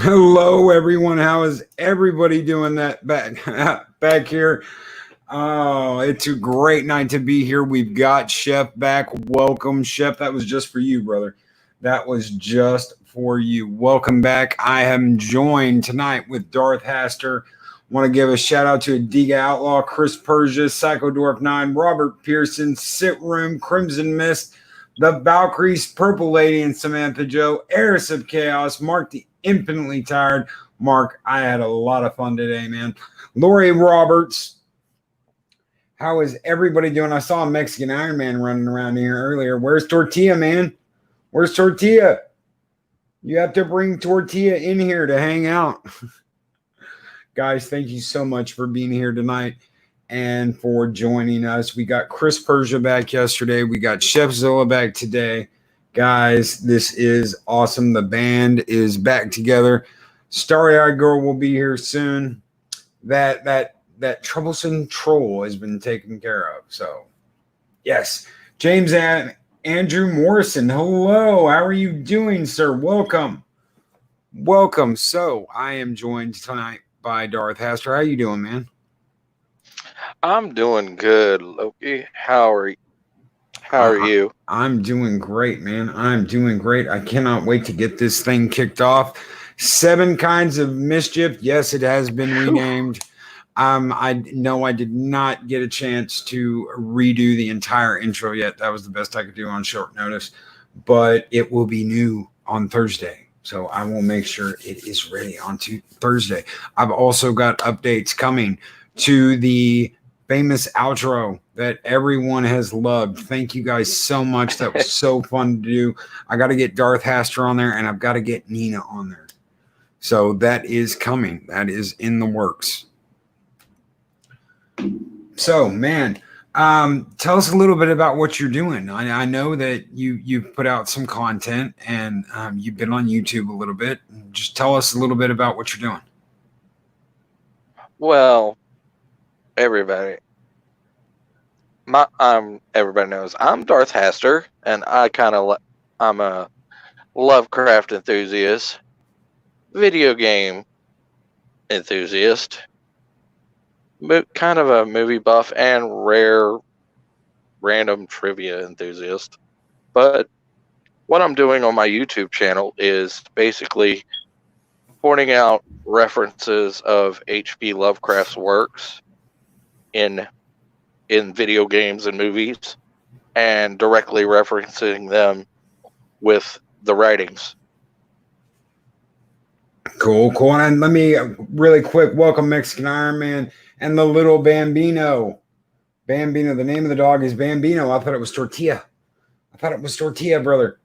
Hello, everyone. How is everybody doing that back here? Oh, it's a great night to be here. We've got Chef back. Welcome, Chef. That was just for you, brother. That was just for you. Welcome back. I am joined tonight with Darth Haster. Want to give a shout out to Adiga Outlaw, Chris Persia, Psycho Dwarf 9, Robert Pearson, Sit Room, Crimson Mist, the Valkyries, Purple Lady, and Samantha Joe, Heiress of Chaos, Mark the Infinitely Tired. Mark, I had a lot of fun today, man. Lori Roberts, how is everybody doing? I saw a Mexican Iron Man running around here earlier. Where's Tortilla, man? Where's Tortilla? You have to bring Tortilla in here to hang out. Guys, thank you so much for being here tonight and for joining us. We got Chris Persia back yesterday. We got Chef Zilla back today. Guys, this is awesome. The band is back together. Starry-Eyed Girl will be here soon. That troublesome troll has been taken care of. So, yes. James and Andrew Morrison, hello. How are you doing, sir? Welcome. Welcome. So, I am joined tonight by Darth Haster. How you doing, man? I'm doing good, Loki. How are you? I'm doing great, man. I'm doing great. I cannot wait to get this thing kicked off. 7 Kinds of Mischief. Yes, it has been renamed. I know I did not get a chance to redo the entire intro yet. That was the best I could do on short notice, but it will be new on Thursday. So I will make sure it is ready on Thursday. I've also got updates coming to the famous outro that everyone has loved. Thank you guys so much. That was so fun to do. I got to get Darth Haster on there and I've got to get Nina on there. So that is coming. That is in the works. So, man, tell us a little bit about what you're doing. I know that you've put out some content and you've been on YouTube a little bit. Just tell us a little bit about what you're doing. Well, everybody, everybody knows I'm Darth Haster, and I'm a Lovecraft enthusiast, video game enthusiast, kind of a movie buff, and random trivia enthusiast. But what I'm doing on my YouTube channel is basically pointing out references of H.P. Lovecraft's works in video games and movies, and directly referencing them with the writings. Cool. And let me really quick welcome Mexican Iron Man and the little Bambino. Bambino, the name of the dog is Bambino. I thought it was Tortilla. Brother.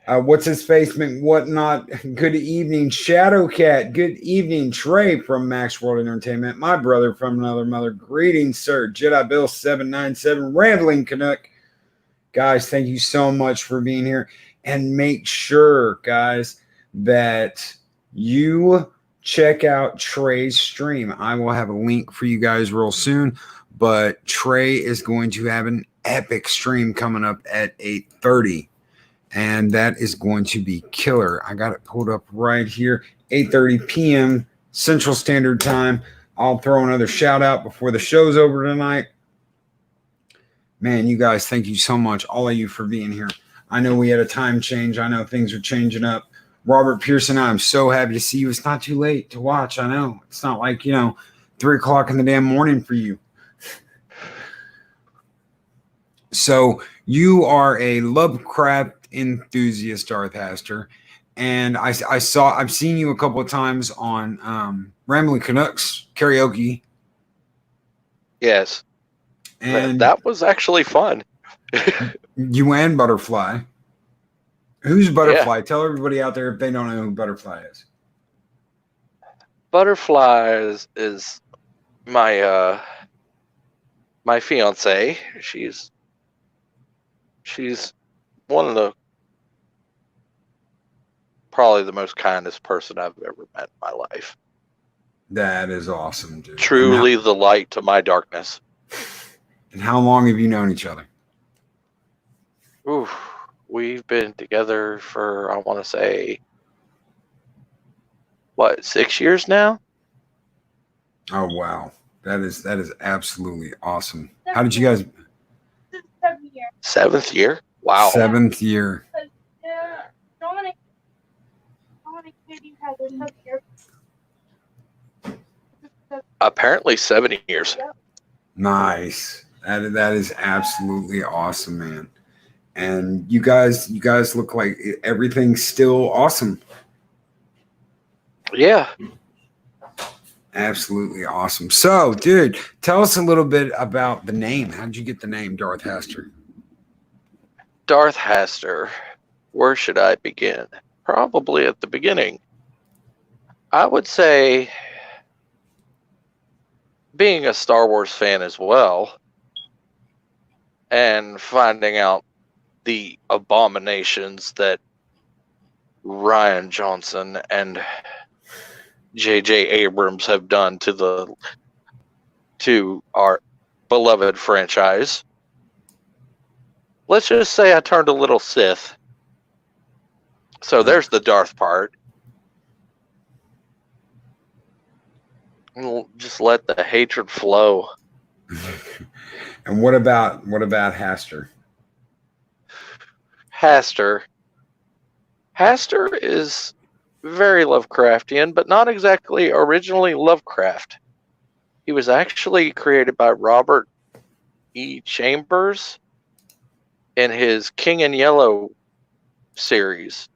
What's his face? Whatnot. Good evening, Shadowcat. Good evening, Trey from Max World Entertainment. My brother from another mother. Greetings, sir. Jedi Bill 797. Rambling Canuck. Guys, thank you so much for being here. And make sure, guys, that you check out Trey's stream. I will have a link for you guys real soon. But Trey is going to have an epic stream coming up at 8:30. And that is going to be killer. I got it pulled up right here, 8:30 p.m. Central Standard Time. I'll throw another shout out before the show's over tonight. Man, you guys, thank you so much, all of you, for being here. I know we had a time change. I know things are changing up. Robert Pearson, I'm so happy to see you. It's not too late to watch. I know. It's not like, 3 o'clock in the damn morning for you. So you are a Lovecraft enthusiast, Darth Haster, and I've seen you a couple of times on Rambling Canucks karaoke. Yes, and that was actually fun. You and Butterfly. Who's Butterfly? Yeah. Tell everybody out there if they don't know who Butterfly is. Butterfly is my my fiance. She's one of probably the most kindest person I've ever met in my life. That is awesome, dude. Truly the light to my darkness. And how long have you known each other? We've been together for, I want to say, what, 6 years now? Oh wow, that is absolutely awesome. How did you guys? 7th year? Wow. 7th year. Apparently 7 years. Nice. That is absolutely awesome, man. And you guys look like everything's still awesome. Yeah. Absolutely awesome. So, dude, tell us a little bit about the name. How did you get the name Darth Hester? Darth Haster. Where should I begin? Probably at the beginning. I would say, being a Star Wars fan as well, and finding out the abominations that Ryan Johnson and J.J. Abrams have done to our beloved franchise. Let's just say I turned a little Sith. So there's the Darth part. We'll just let the hatred flow. And what about Haster? Haster. Haster is very Lovecraftian, but not exactly originally Lovecraft. He was actually created by Robert E. Chambers in his King in Yellow series.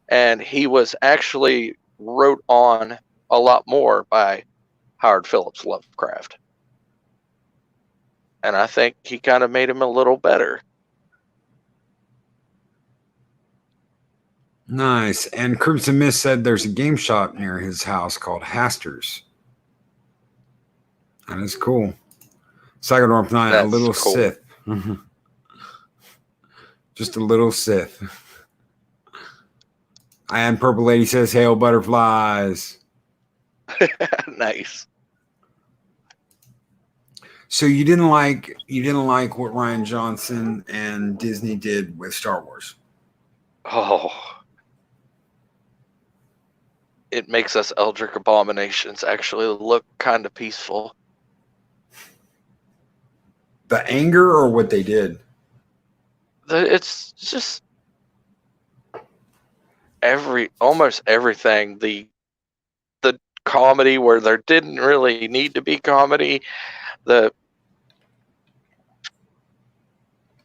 And he was actually wrote on a lot more by Howard Phillips Lovecraft. And I think he kind of made him a little better. Nice. And Crimson Mist said there's a game shop near his house called Haster's. That is cool. Psychodorm 9, a little cool. Sith. Just a little Sith. And Purple Lady says, "Hail butterflies." Nice. So you didn't like what Ryan Johnson and Disney did with Star Wars? Oh. It makes us Eldritch Abominations actually look kind of peaceful. The anger or what they did? It's just almost everything. The comedy where there didn't really need to be comedy. The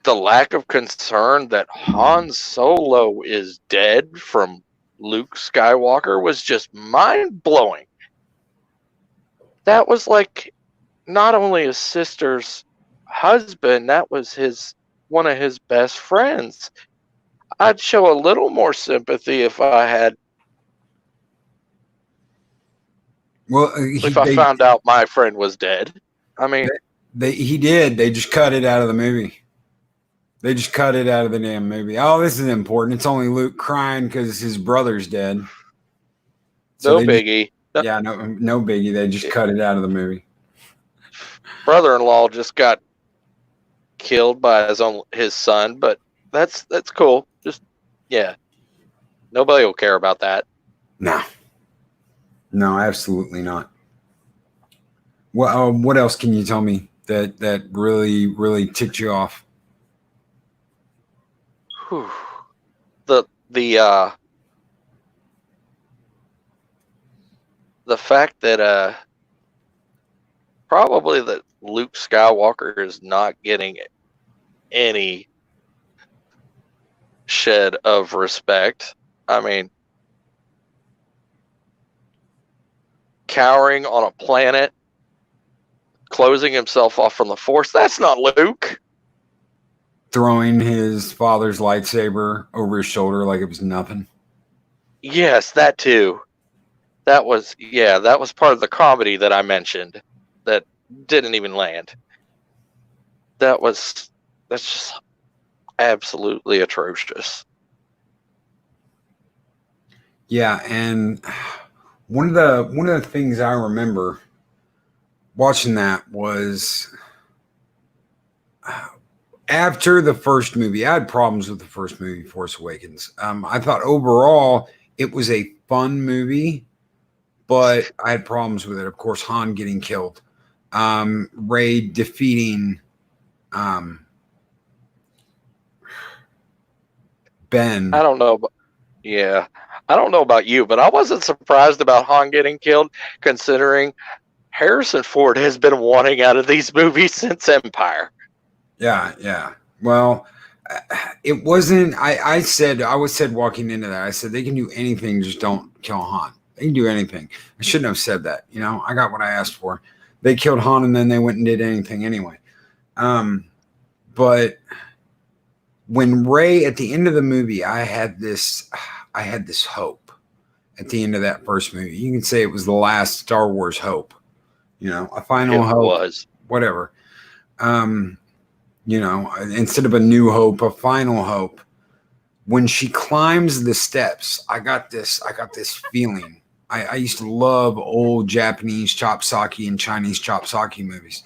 lack of concern that Han Solo is dead from Luke Skywalker was just mind-blowing. That was like not only his sister's husband, that was one of his best friends. I'd show a little more sympathy if I had. Well, if I found out my friend was dead. I mean, he did. They just cut it out of the movie. They just cut it out of the damn movie. Oh, this is important. It's only Luke crying because his brother's dead. So no biggie. Yeah, no biggie. They just cut it out of the movie. Brother-in-law just got killed by his son, but that's cool. Just nobody will care about that. No, absolutely not. Well, what else can you tell me that really ticked you off? Whew. The fact that probably that Luke Skywalker is not getting any shed of respect. I mean, cowering on a planet, closing himself off from the Force, that's not Luke. Throwing his father's lightsaber over his shoulder like it was nothing. Yes, that too. That was part of the comedy that I mentioned that didn't even land. That's just absolutely atrocious. Yeah, and one of the things I remember watching that was after the first movie. I had problems with the first movie, Force Awakens. I thought overall It was a fun movie, but I had problems with it. Of course, Han getting killed, Ray defeating Ben. I don't know. Yeah, I don't know about you, but I wasn't surprised about Han getting killed, considering Harrison Ford has been wanting out of these movies since Empire. Yeah. Well, it wasn't. I said walking into that. I said they can do anything, just don't kill Han. They can do anything. I shouldn't have said that. I got what I asked for. They killed Han, and then they went and did anything anyway. But when Ray at the end of the movie, I had this hope at the end of that first movie. You can say it was the last Star Wars hope. A final hope. Was whatever. Instead of a new hope, a final hope. When she climbs the steps, I got this feeling. I used to love old Japanese chop sake and Chinese chop sake movies.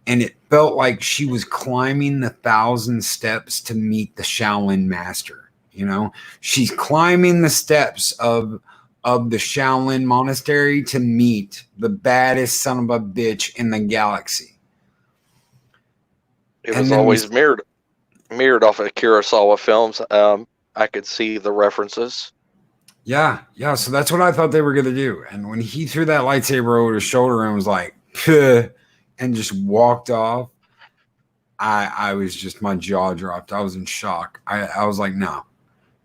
And it felt like she was climbing the 1,000 steps to meet the Shaolin master. She's climbing the steps of the Shaolin monastery to meet the baddest son of a bitch in the galaxy. It was always mirrored off of Kurosawa films. I could see the references. Yeah. So that's what I thought they were going to do. And when he threw that lightsaber over his shoulder and was like, "Puh," and just walked off, I was just, my jaw dropped. I was in shock. I was like, no.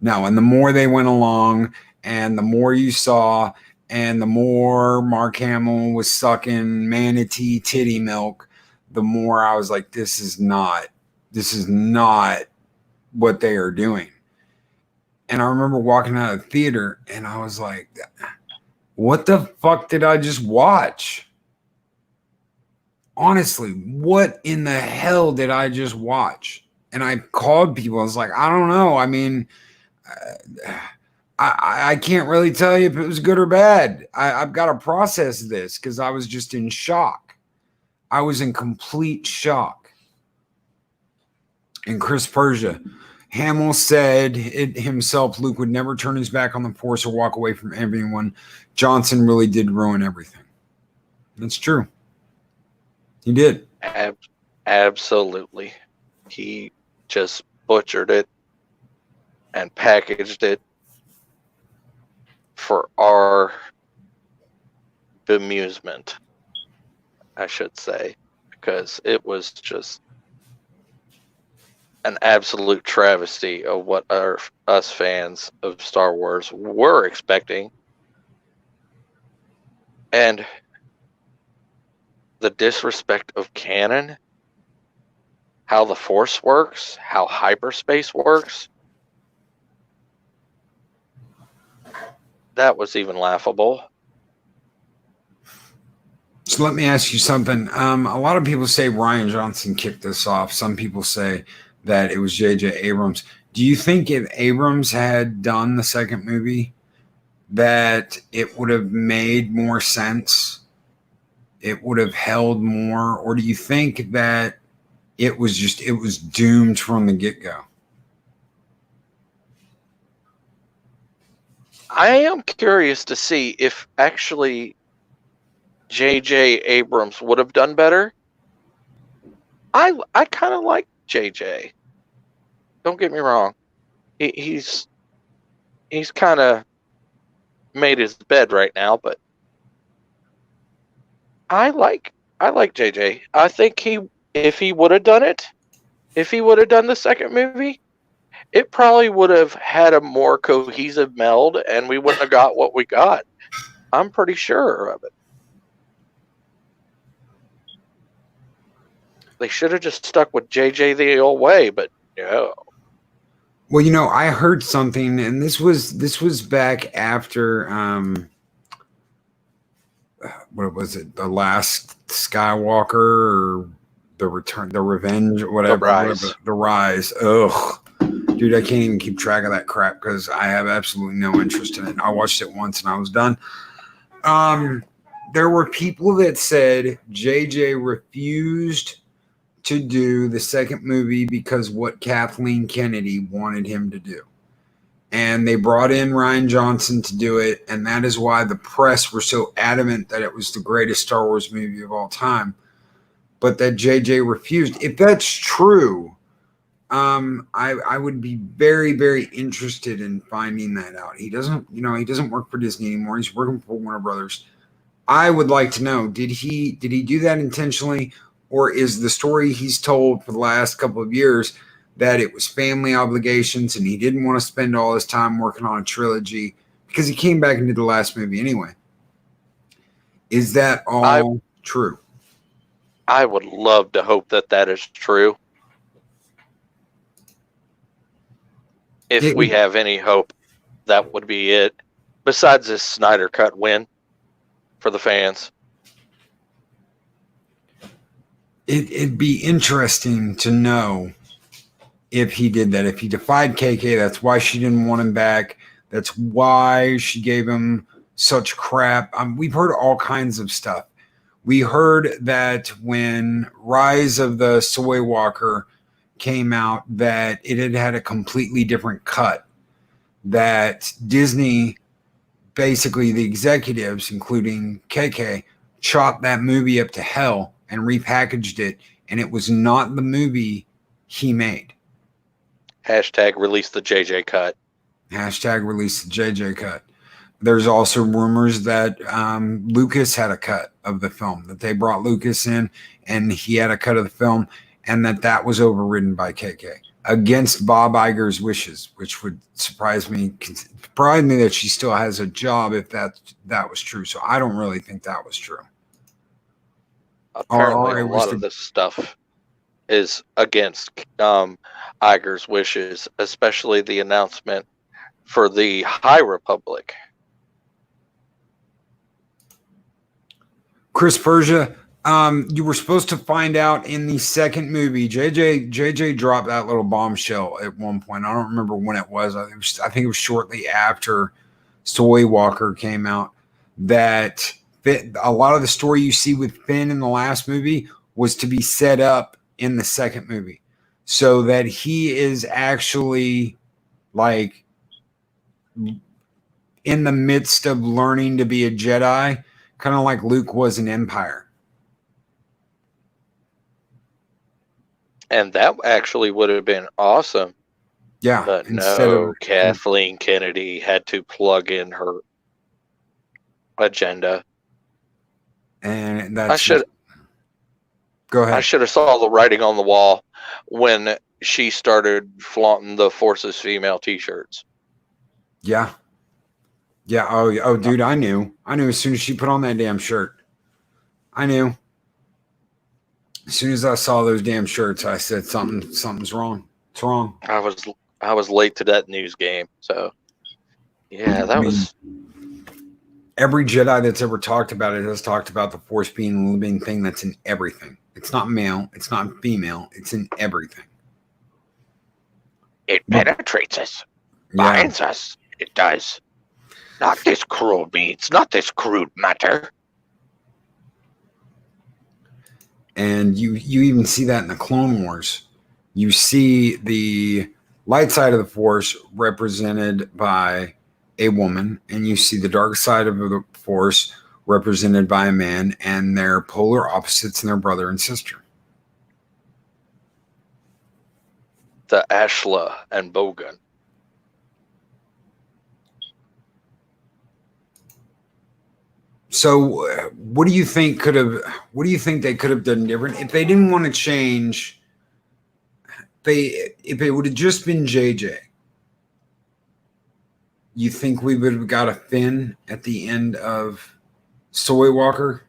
And the more they went along and the more you saw and the more Mark Hamill was sucking manatee titty milk, the more I was like, this is not what they are doing. And I remember walking out of the theater and I was like, what the fuck did I just watch? Honestly, what in the hell did I just watch? And I called people. I was like, I don't know. I mean, I can't really tell you if it was good or bad. I've got to process this because I was just in shock. I was in complete shock. And Chris Persia, Hamill said it himself, Luke would never turn his back on the Force or walk away from everyone. Johnson really did ruin everything. That's true. He did. Absolutely. He just butchered it and packaged it for our bemusement, I should say, because it was just an absolute travesty of what us fans of Star Wars were expecting. And the disrespect of canon, how the Force works, how hyperspace works, that was even laughable. So let me ask you something. A lot of people say Rian Johnson kicked this off. Some people say that it was J.J. Abrams. Do you think if Abrams had done the second movie, that it would have made more sense? It would have held more? Or do you think that it was doomed from the get-go? I am curious to see if actually J.J. Abrams would have done better. I kind of like J.J. Don't get me wrong. He's kind of made his bed right now, but I like J.J. I think if he would have done it, if he would have done the second movie, it probably would have had a more cohesive meld, and we wouldn't have got what we got. I'm pretty sure of it. They should have just stuck with JJ the old way, but no. Well, I heard something, and this was back after what was it? The Last Skywalker or the Return, the Revenge, whatever. The Rise. Ugh. Dude, I can't even keep track of that crap because I have absolutely no interest in it. I watched it once and I was done. There were people that said JJ refused to do the second movie because what Kathleen Kennedy wanted him to do. and they brought in Rian Johnson to do it, and that is why the press were so adamant that it was the greatest Star Wars movie of all time, but that JJ refused. If that's true, I would be very, very interested in finding that out. He doesn't work for Disney anymore. He's working for Warner Brothers. I would like to know, did he do that intentionally, or is the story he's told for the last couple of years that it was family obligations and he didn't want to spend all his time working on a trilogy because he came back and did the last movie anyway? Is that all true? I would love to hope that that is true. If we have any hope, that would be it. Besides this Snyder Cut win for the fans. It'd be interesting to know if he did that. If he defied KK, that's why she didn't want him back. That's why she gave him such crap. We've heard all kinds of stuff. We heard that when Rise of the Soy Walker came out, that it had had a completely different cut. That Disney, basically the executives, including KK, chopped that movie up to hell and repackaged it, and it was not the movie he made. Hashtag release the JJ cut. Hashtag release the JJ cut. There's also rumors that Lucas had a cut of the film, that they brought Lucas in and he had a cut of the film, and that was overridden by KK against Bob Iger's wishes, which would surprise me that she still has a job if that was true. So I don't really think that was true. Apparently, a lot of this stuff is against Iger's wishes, especially the announcement for the High Republic. Chris Persia, you were supposed to find out in the second movie. JJ dropped that little bombshell at one point. I don't remember when it was. I think it was shortly after Soy Walker came out. That a lot of the story you see with Finn in the last movie was to be set up in the second movie, so that he is actually like in the midst of learning to be a Jedi, kind of like Luke was in Empire. And that actually would have been awesome. Yeah. But no, Kathleen Kennedy had to plug in her agenda. And Go ahead. I should have saw the writing on the wall when she started flaunting the Forces female t-shirts. Yeah. Yeah. Oh, dude, I knew as soon as she put on that damn shirt. I knew. As soon as I saw those damn shirts, I said something's wrong. It's wrong. I was late to that news game, so yeah, was. Every Jedi that's ever talked about it has talked about the Force being a living thing that's in everything. It's not male. It's not female. It's in everything. It penetrates us, binds us. It does. Not this crude means, not this crude matter. And you even see that in the Clone Wars. You see the light side of the Force represented by a woman, and you see the dark side of the Force represented by a man, and they're polar opposites in their brother and sister. The Ashla and Bogan. So, what do you think they could have done different if they didn't want to change? If it would have just been JJ, you think we would have got a Finn at the end of Soy Walker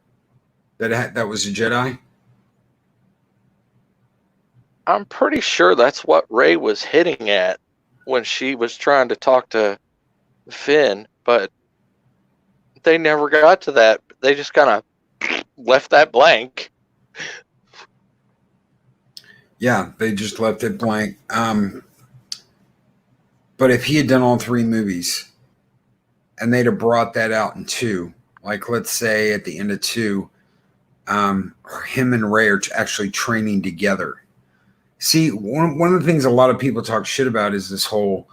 that was a Jedi? I'm pretty sure that's what Rey was hitting at when she was trying to talk to Finn, but they never got to that. They just kind of left that blank. Yeah, they just left it blank. But if he had done all three movies and they'd have brought that out in two, like let's say at the end of two, him and Rey are actually training together. See, one of the things a lot of people talk shit about is this whole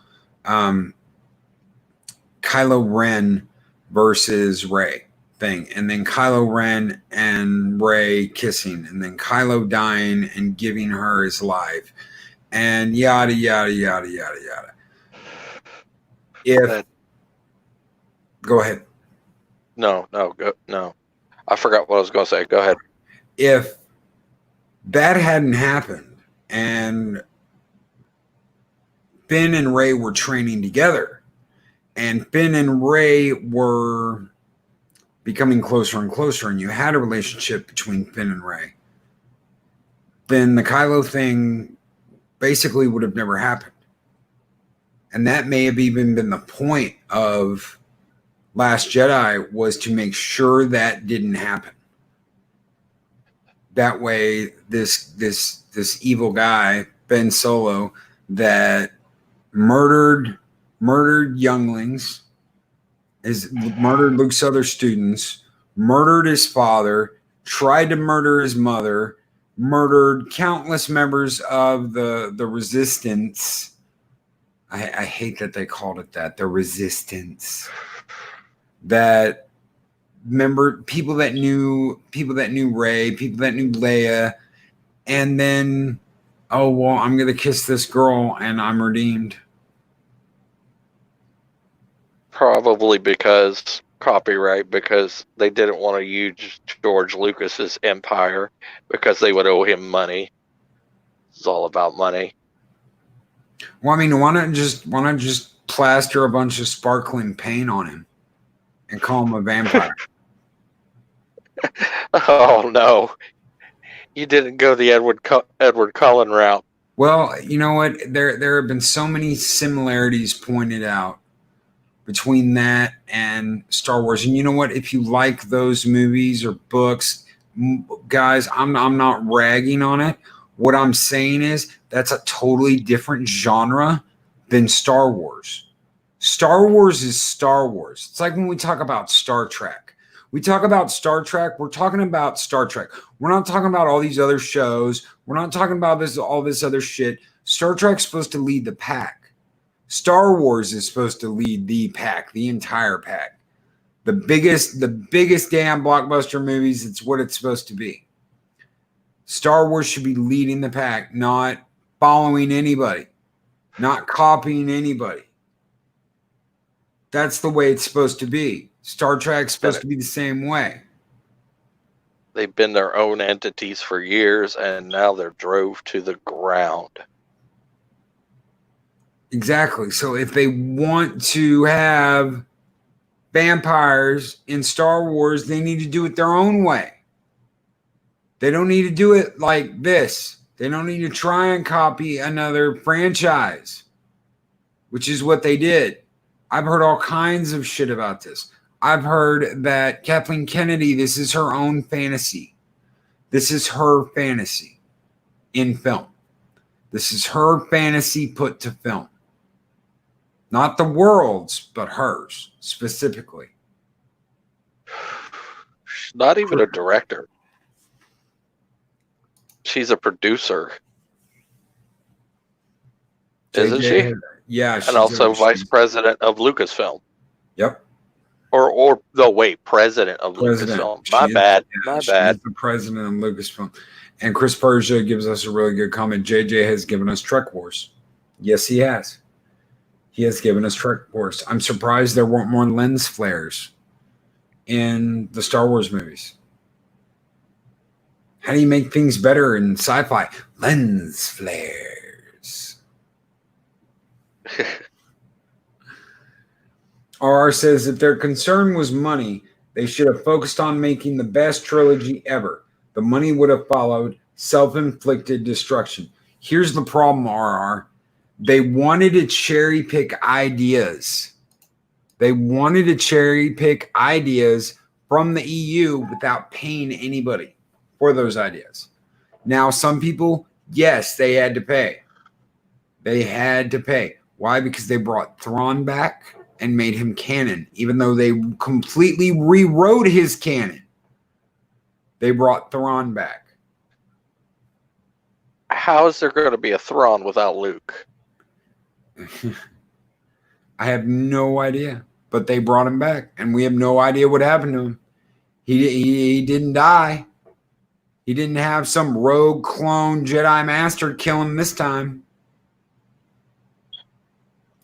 Kylo Ren versus Rey thing, and then Kylo Ren and Rey kissing, and then Kylo dying and giving her his life, and yada yada yada yada yada. Go ahead. No. I forgot what I was going to say. Go ahead. If that hadn't happened and Finn and Rey were training together, and Finn and Rey were becoming closer and closer, and you had a relationship between Finn and Rey, then the Kylo thing basically would have never happened. And that may have even been the point of Last Jedi, was to make sure that didn't happen. That way, this evil guy, Ben Solo, that murdered younglings, murdered Luke's other students, murdered his father, tried to murder his mother, murdered countless members of the Resistance. I hate that they called it that, the Resistance. That people that knew Rey, people that knew Leia, and then, oh well, I'm gonna kiss this girl and I'm redeemed. Probably because copyright, because they didn't want to use George Lucas's empire, because they would owe him money. It's all about money. Well, I mean, why not just plaster a bunch of sparkling paint on him and call him a vampire? Oh no, you didn't go the Edward Cullen route. Well, you know what? There have been so many similarities pointed out between that and Star Wars. And you know what? If you like those movies or books, guys, I'm not ragging on it. What I'm saying is that's a totally different genre than Star Wars. Star Wars is Star Wars. It's like when we talk about Star Trek. We talk about Star Trek, we're talking about Star Trek. We're not talking about all these other shows. We're not talking about all this other shit. Star Trek's supposed to lead the pack. Star Wars is supposed to lead the pack, the entire pack. The biggest damn blockbuster movies, it's what it's supposed to be. Star Wars should be leading the pack, not following anybody, not copying anybody. That's the way it's supposed to be. Star Trek's supposed to be the same way. They've been their own entities for years, and now they're drove to the ground. Exactly. So if they want to have vampires in Star Wars, they need to do it their own way. They don't need to do it like this. They don't need to try and copy another franchise, which is what they did. I've heard all kinds of shit about this. I've heard that Kathleen Kennedy, this is her own fantasy. This is her fantasy in film. This is her fantasy put to film. Not the world's, but hers specifically. She's not even a director. She's a producer. Isn't she? Yeah. And also vice president of Lucasfilm. Yep. President of Lucasfilm. My bad. She's the president of Lucasfilm. And Chris Persia gives us a really good comment. JJ has given us Trek Wars. Yes, he has. He has given us Trek Wars. I'm surprised there weren't more lens flares in the Star Wars movies. How do you make things better in sci-fi? Lens flares. RR says if their concern was money, they should have focused on making the best trilogy ever. The money would have followed self-inflicted destruction. Here's the problem, RR. They wanted to cherry pick ideas. They wanted to cherry pick ideas from the EU without paying anybody for those ideas. Now, some people, yes, they had to pay. They had to pay. Why? Because they brought Thrawn back and made him canon, even though they completely rewrote his canon. They brought Thrawn back. How is there going to be a Thrawn without Luke? I have no idea. but they brought him back, and we have no idea what happened to him. He didn't die. He didn't have some rogue clone Jedi Master kill him this time.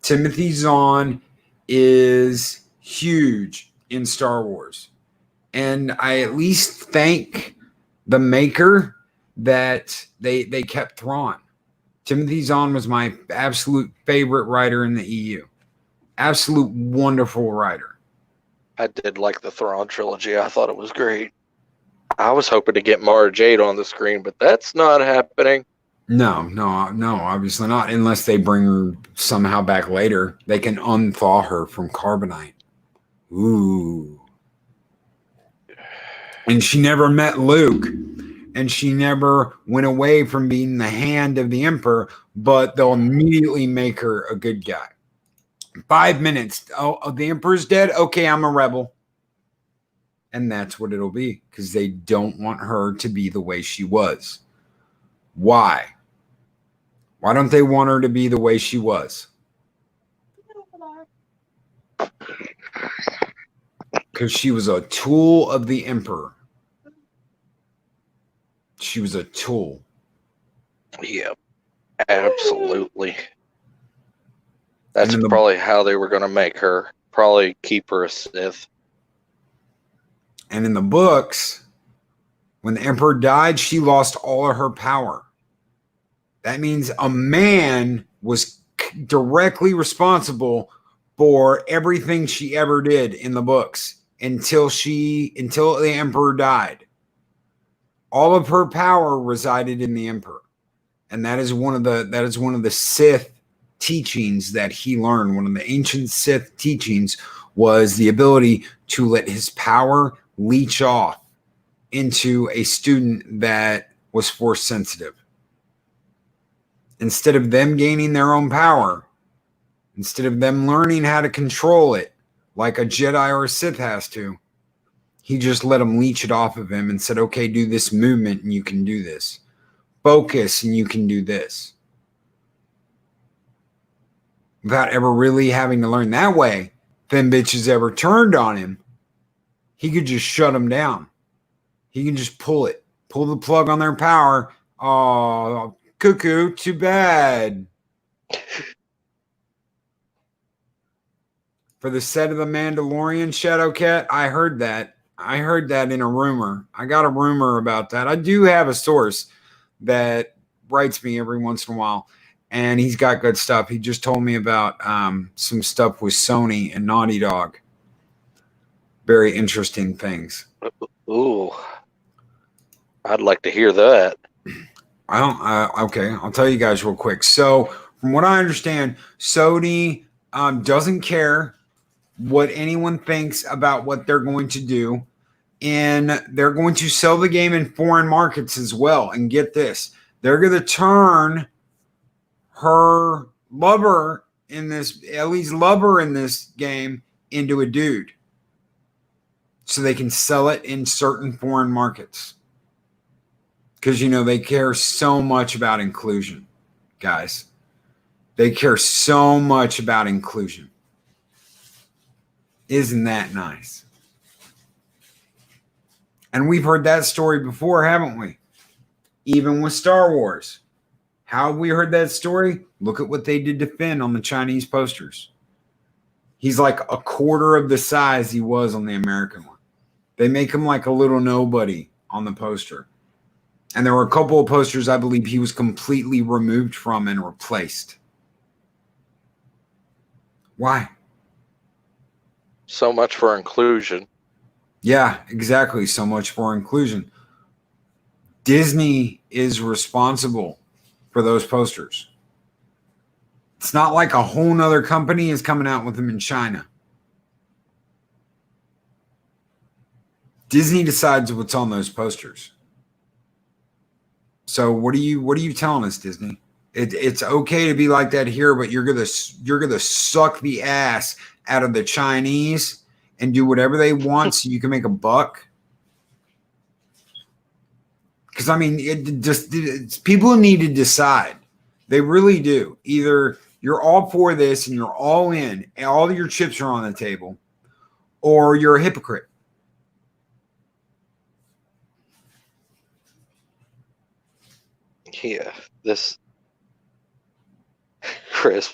Timothy Zahn is huge in Star Wars. And I at least thank the maker that they kept Thrawn. Timothy Zahn was my absolute favorite writer in the EU. Absolute wonderful writer. I did like the Thrawn trilogy. I thought it was great. I was hoping to get Mara Jade on the screen, but that's not happening. No, obviously not. Unless they bring her somehow back later. They can unthaw her from carbonite. Ooh. And she never met Luke. And she never went away from being the hand of the Emperor, but they'll immediately make her a good guy. 5 minutes. Oh, the Emperor's dead? Okay, I'm a rebel. And that's what it'll be, because they don't want her to be the way she was. Why? Why don't they want her to be the way she was? Because she was a tool of the Emperor. She was a tool. Yeah, absolutely. That's probably how they were going to make her. Probably keep her a Sith. And in the books, when the Emperor died, she lost all of her power. That means a man was directly responsible for everything she ever did in the books until the Emperor died. All of her power resided in the Emperor. And that is one of the Sith teachings that he learned. One of the ancient Sith teachings was the ability to let his power leech off into a student that was force sensitive. Instead of them gaining their own power, instead of them learning how to control it like a Jedi or a Sith has to, he just let them leech it off of him and said, okay, do this movement and you can do this. Focus and you can do this. Without ever really having to learn that way, if them bitches ever turned on him, he could just shut them down. He can just pull the plug on their power. Oh, cuckoo, too bad. For the set of The Mandalorian, Shadowcat, I heard that. I heard that in a rumor. I got a rumor about that. I do have a source that writes me every once in a while, and he's got good stuff. He just told me about some stuff with Sony and Naughty Dog. Very interesting things. Ooh, I'd like to hear that. Okay, I'll tell you guys real quick. So, from what I understand, Sony doesn't care what anyone thinks about what they're going to do, and they're going to sell the game in foreign markets as well. And get this, they're going to turn her lover in this, Ellie's lover in this game, into a dude, so they can sell it in certain foreign markets. Because, they care so much about inclusion, guys. They care so much about inclusion. Isn't that nice? And we've heard that story before, haven't we? Even with Star Wars. How have we heard that story? Look at what they did to Finn on the Chinese posters. He's like a quarter of the size he was on the American one. They make him like a little nobody on the poster. And there were a couple of posters I believe he was completely removed from and replaced. Why? So much for inclusion. Yeah, exactly. So much for inclusion. Disney is responsible for those posters. It's not like a whole nother company is coming out with them in China. Disney decides what's on those posters. So what are you telling us, Disney? It's okay to be like that here, but you're gonna suck the ass out of the Chinese and do whatever they want so you can make a buck. Because people need to decide. They really do. Either you're all for this and you're all in, and all your chips are on the table, or you're a hypocrite. Yeah, this Chris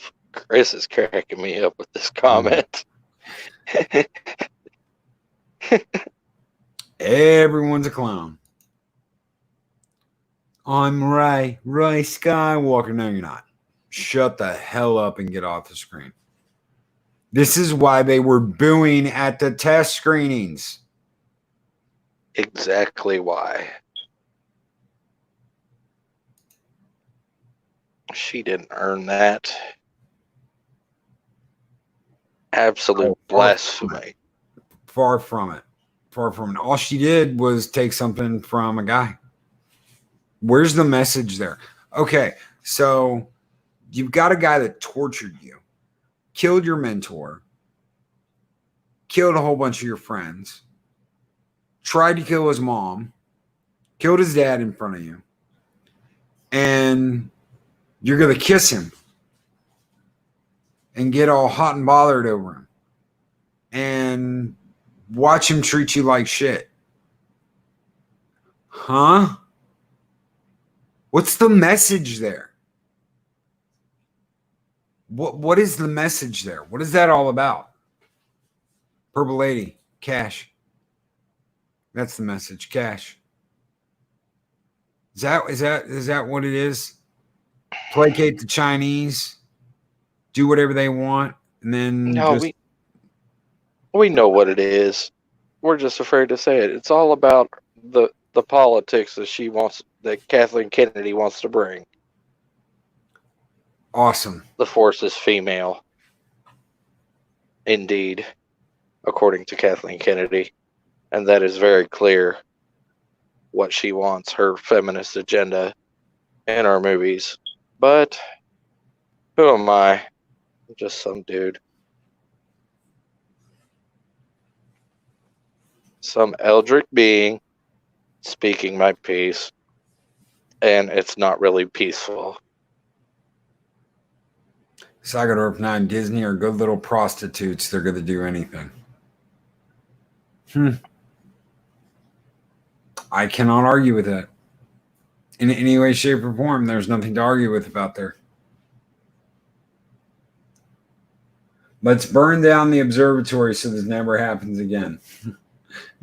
is cracking me up with this comment. Everyone's a clown. I'm Ray Skywalker. No, you're not. Shut the hell up and get off the screen. This is why they were booing at the test screenings. Exactly why. She didn't earn that. Absolute blasphemy. Far from it. Far from it. All she did was take something from a guy. Where's the message there? Okay, so you've got a guy that tortured you, killed your mentor, killed a whole bunch of your friends, tried to kill his mom, killed his dad in front of you, and you're going to kiss him and get all hot and bothered over him and watch him treat you like shit. Huh? What's the message there? What is the message there? What is that all about? Purple Lady, cash. That's the message, cash. Is that what it is? Placate the Chinese, do whatever they want, and then No, we know what it is. We're just afraid to say it. It's all about the politics that Kathleen Kennedy wants to bring. Awesome. The force is female. Indeed, according to Kathleen Kennedy. And that is very clear what she wants, her feminist agenda in our movies. But who am I? I'm just some dude. Some eldritch being speaking my piece. And it's not really peaceful. Sagadorp 9 Disney are good little prostitutes. They're going to do anything. I cannot argue with that. In any way, shape, or form, there's nothing to argue with about there. Let's burn down the observatory so this never happens again.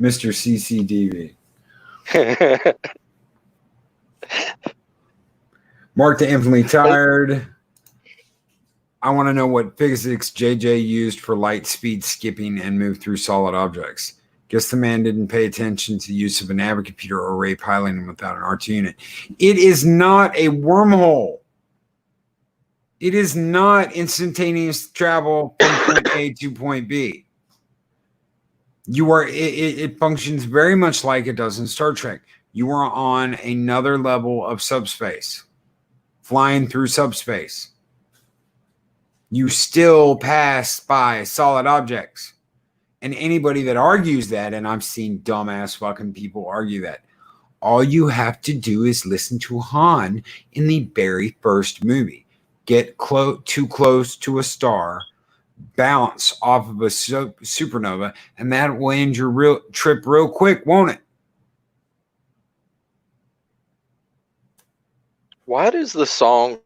Mr. CCDV. Mark the Infinitely Tired. I want to know what physics JJ used for light speed skipping and move through solid objects. Guess the man didn't pay attention to the use of a navigator or ray piloting without an R2 unit. It is not a wormhole. It is not instantaneous travel from point A to point B. It functions very much like it does in Star Trek. You are on another level of subspace, flying through subspace. You still pass by solid objects. And anybody that argues that, and I've seen dumbass fucking people argue that, all you have to do is listen to Han in the very first movie. Get too close to a star, bounce off of a supernova, and that will end your trip real quick, won't it? Why does the song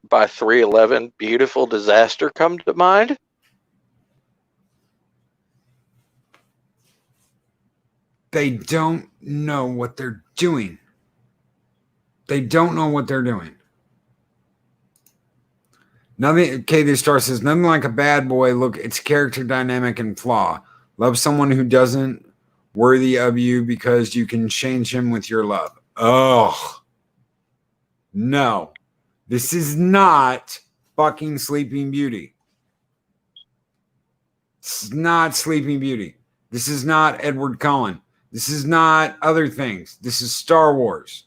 by 311, Beautiful Disaster, come to mind? They don't know what they're doing. They don't know what they're doing. Nothing. KD Star says, nothing like a bad boy. Look, it's character dynamic and flaw. Love someone who doesn't worthy of you because you can change him with your love. Oh, no. This is not fucking Sleeping Beauty. This is not Sleeping Beauty. This is not Edward Cullen. This is not other things. This is Star Wars.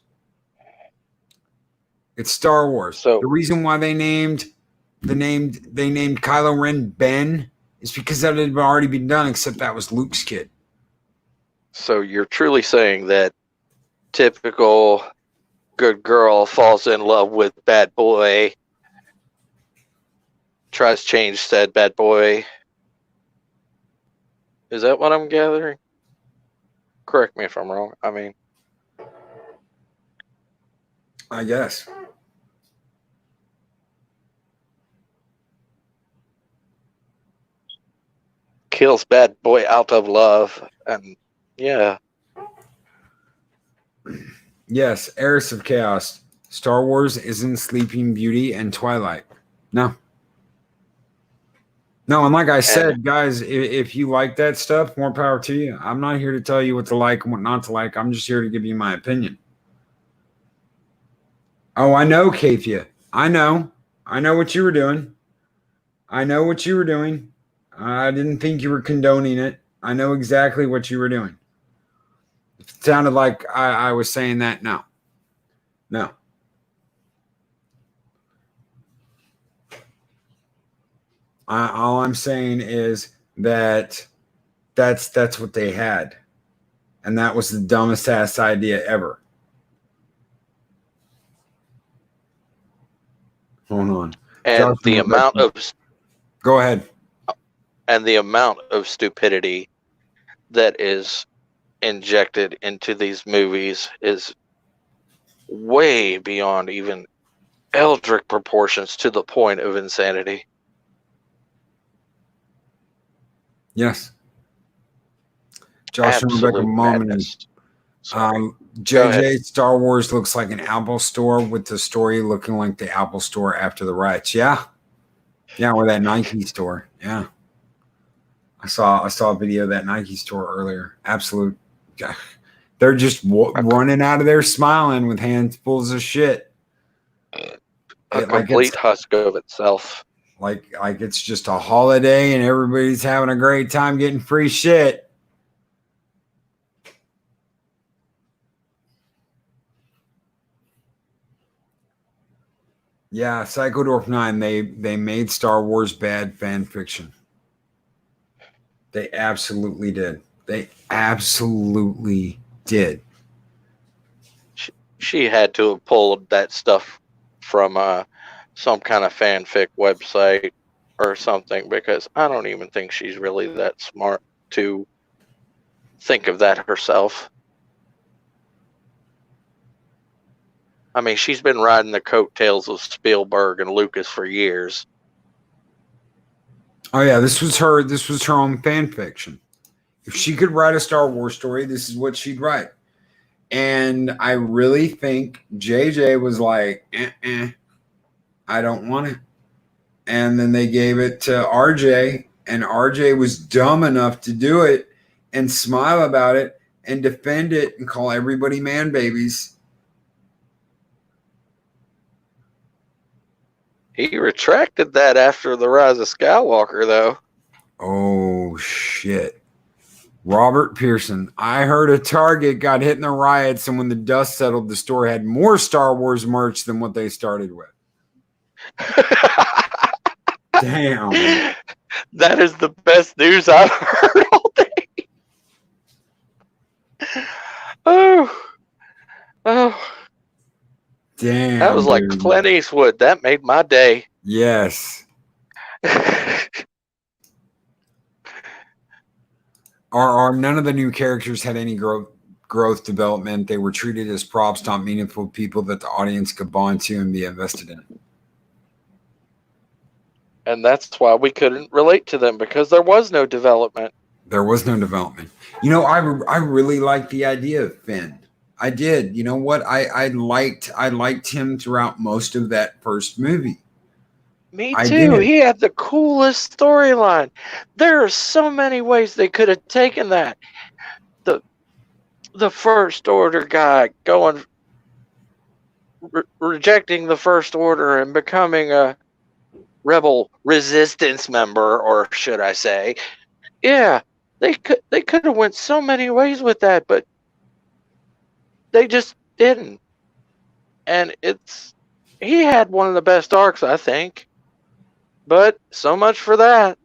It's Star Wars. So the reason why they named Kylo Ren Ben is because that had already been done, except that was Luke's kid. So you're truly saying that typical good girl falls in love with bad boy tries to change said bad boy. Is that what I'm gathering? Correct me if I'm wrong. I mean, I guess. kills bad boy out of love. And yeah. Yes, Heiress of Chaos. Star Wars isn't Sleeping Beauty and Twilight. No. No, and like I said, guys, if you like that stuff, more power to you. I'm not here to tell you what to like and what not to like. I'm just here to give you my opinion. Oh, I know, Kathia. I know. I know what you were doing. I know what you were doing. I didn't think you were condoning it. I know exactly what you were doing. It sounded like I was saying that. No. No. All I'm saying is that that's what they had. And that was the dumbest ass idea ever. Hold on. And Josh, the amount of go ahead. And the amount of stupidity that is injected into these movies is way beyond even eldritch proportions, to the point of insanity. Yes. Josh and Rebecca Mommy. JJ, Star Wars looks like an Apple store with the story looking like the Apple store after the riots. Yeah. Yeah, or that Nike store. Yeah. I saw a video of that Nike store earlier. Absolute. They're just running out of there smiling with handfuls of shit. A complete husk of itself. Like it's just a holiday and everybody's having a great time getting free shit. Yeah, Psychodorf 9, they made Star Wars bad fan fiction. They absolutely did. They absolutely did. She had to have pulled that stuff from some kind of fanfic website or something, because I don't even think she's really that smart to think of that herself. I mean, she's been riding the coattails of Spielberg and Lucas for years. Oh yeah, this was her own fan fiction. If she could write a Star Wars story, this is what she'd write. And I really think JJ was like, I don't want it. And then they gave it to RJ, and RJ was dumb enough to do it and smile about it and defend it and call everybody man babies. He retracted that after the Rise of Skywalker, though. Oh, shit. Robert Pearson. I heard a Target got hit in the riots, and when the dust settled, the store had more Star Wars merch than what they started with. Damn. That is the best news I've heard all day. Oh. Damn. That was like Clint Eastwood. That made my day. Yes. Are none of the new characters had any growth development? They were treated as props, not meaningful people that the audience could bond to and be invested in. And that's why we couldn't relate to them, because there was no development. There was no development. You know, I really liked the idea of Finn. I did. You know what? I liked him throughout most of that first movie. Me too. He had the coolest storyline. There are so many ways they could have taken that. The First Order guy going rejecting the First Order and becoming a rebel resistance member, or should I say? Yeah, they could have went so many ways with that, but they just didn't. And he had one of the best arcs, I think. But so much for that.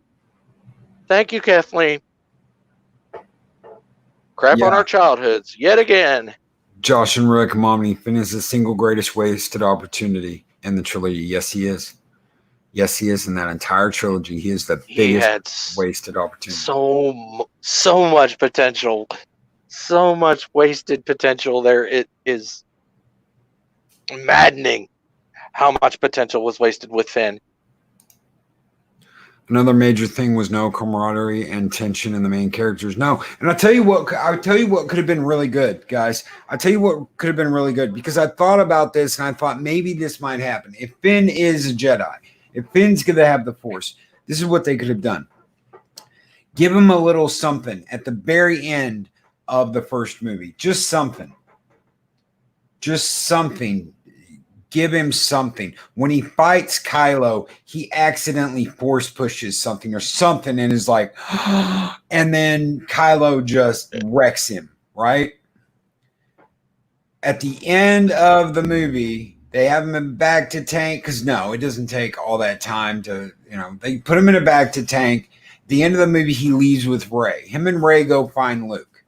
Thank you, Kathleen. Crap on our childhoods yet again. Josh and Rick Momney, Finn is the single greatest wasted opportunity in the trilogy. Yes, he is. Yes, he is in that entire trilogy. He is the He biggest had wasted opportunity. so much potential, so much wasted potential there. It is maddening how much potential was wasted with Finn. Another major thing was no camaraderie and tension in the main characters. No, and I'll tell you what. I'll tell you what could have been really good, guys. I'll tell you what could have been really good because I thought about this and I thought maybe this might happen. If Finn is a Jedi, if Finn's going to have the Force, this is what they could have done. Give him a little something at the very end of the first movie. Just something. Just something. Give him something. When he fights Kylo, he accidentally force pushes something or something and is like, and then Kylo just wrecks him, right? At the end of the movie, they have him back to tank because no, it doesn't take all that time to, they put him in a back to tank. At the end of the movie, he leaves with Rey. Him and Rey go find Luke.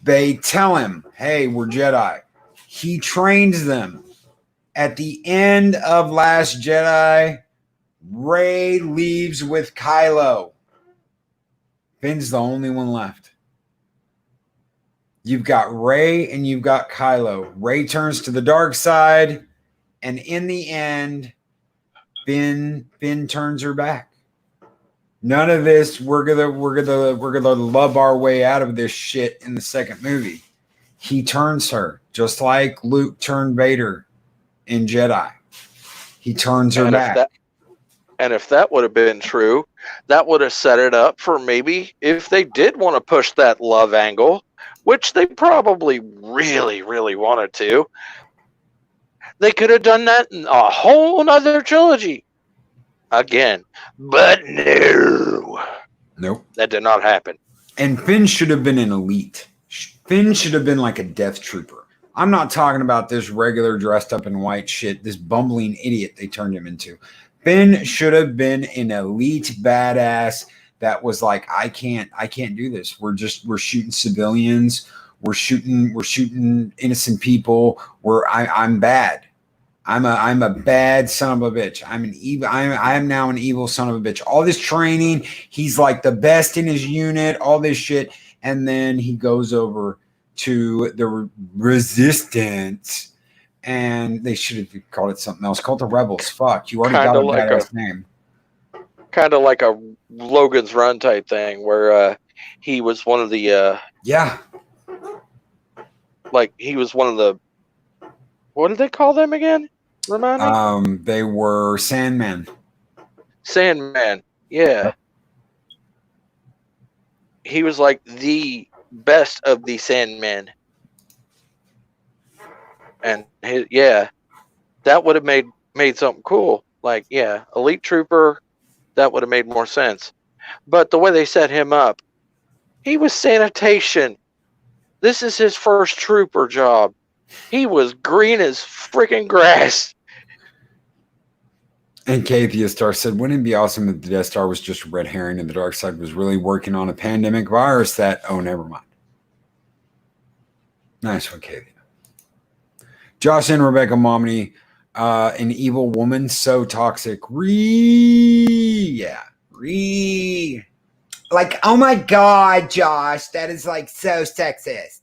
They tell him, hey, we're Jedi. He trains them. At the end of Last Jedi, Rey leaves with Kylo. Finn's the only one left. You've got Rey and you've got Kylo. Rey turns to the dark side, and in the end, Finn turns her back. None of this. We're gonna love our way out of this shit in the second movie. He turns her just like Luke turned Vader in Jedi. He turns her back. If that would have been true, that would have set it up for maybe if they did want to push that love angle, which they probably really, really wanted to, they could have done that in a whole nother trilogy. Again. But no. Nope. That did not happen. And Finn should have been an elite. Finn should have been like a death trooper. I'm not talking about this regular dressed up in white shit, this bumbling idiot they turned him into. Finn should have been an elite badass that was like, I can't do this. We're shooting civilians. We're shooting innocent people. I'm bad. I'm a bad son of a bitch. I am now an evil son of a bitch. All this training, he's like the best in his unit, all this shit. And then he goes over to the Resistance, and they should have called it something else. Called the Rebels. Fuck, you already got a badass name. Kind of like a Logan's Run type thing, where he was one of the yeah, like he was one of the, what did they call them again? Remind me. They were Sandman. Sandman, yeah. Yep. He was like the best of the Sandmen. And that would have made something cool. Like, yeah, elite trooper, that would have made more sense. But the way they set him up, he was sanitation. This is his first trooper job. He was green as freaking grass. And Kathia Star said, wouldn't it be awesome if the Death Star was just a red herring and the dark side was really working on a pandemic virus that, oh, never mind. Nice one, Kathia. Josh and Rebecca Momney, an evil woman, so toxic. Like, oh my God, Josh, that is like so sexist.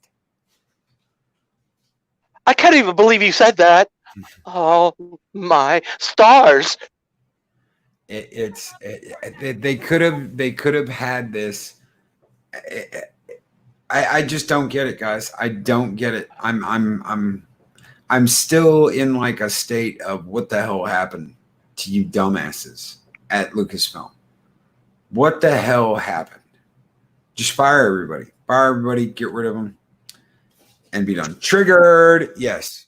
I can't even believe you said that. Oh my stars! They could have had this. I just don't get it, guys. I don't get it. I'm still in like a state of what the hell happened to you dumbasses at Lucasfilm. What the hell happened? Just fire everybody. Fire everybody. Get rid of them, and be done. Triggered. Yes.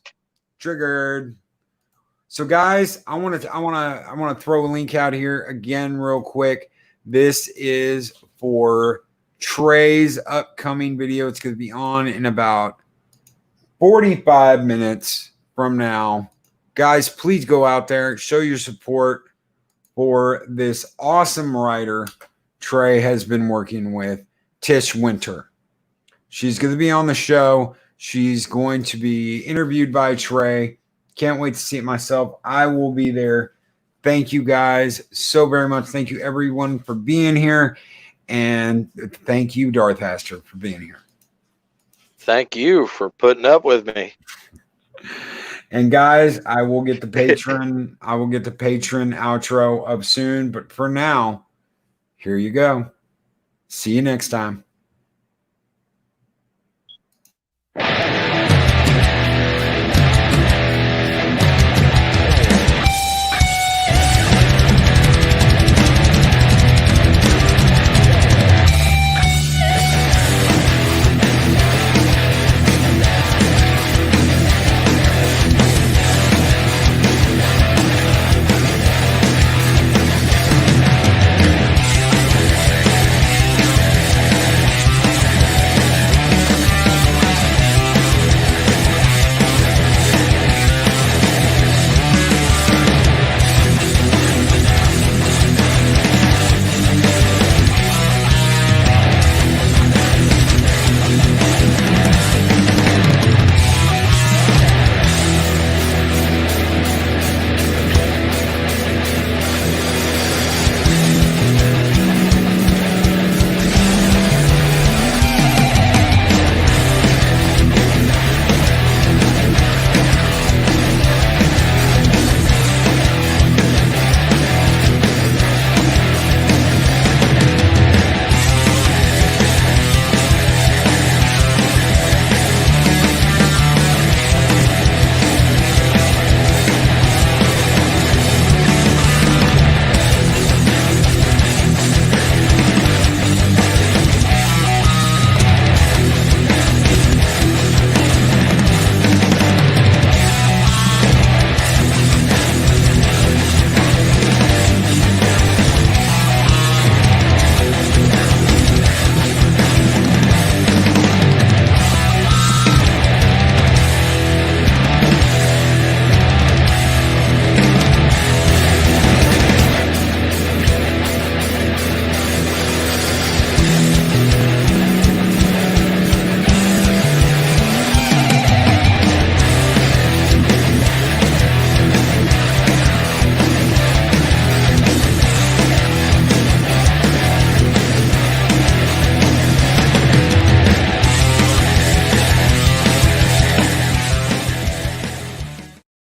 Triggered. So guys, I want to throw a link out here again real quick. This is for Trey's upcoming video. It's going to be on in about 45 minutes from now. Guys, please go out there, show your support for this awesome writer Trey has been working with, Tish Winter. She's going to be on the show. She's going to be interviewed by Trey. Can't wait to see it myself. I will be there. Thank you guys so very much. Thank you everyone for being here. And thank you, Darth Aster, for being here. Thank you for putting up with me. And guys, I will get the patron. I will get the patron outro up soon. But for now, here you go. See you next time.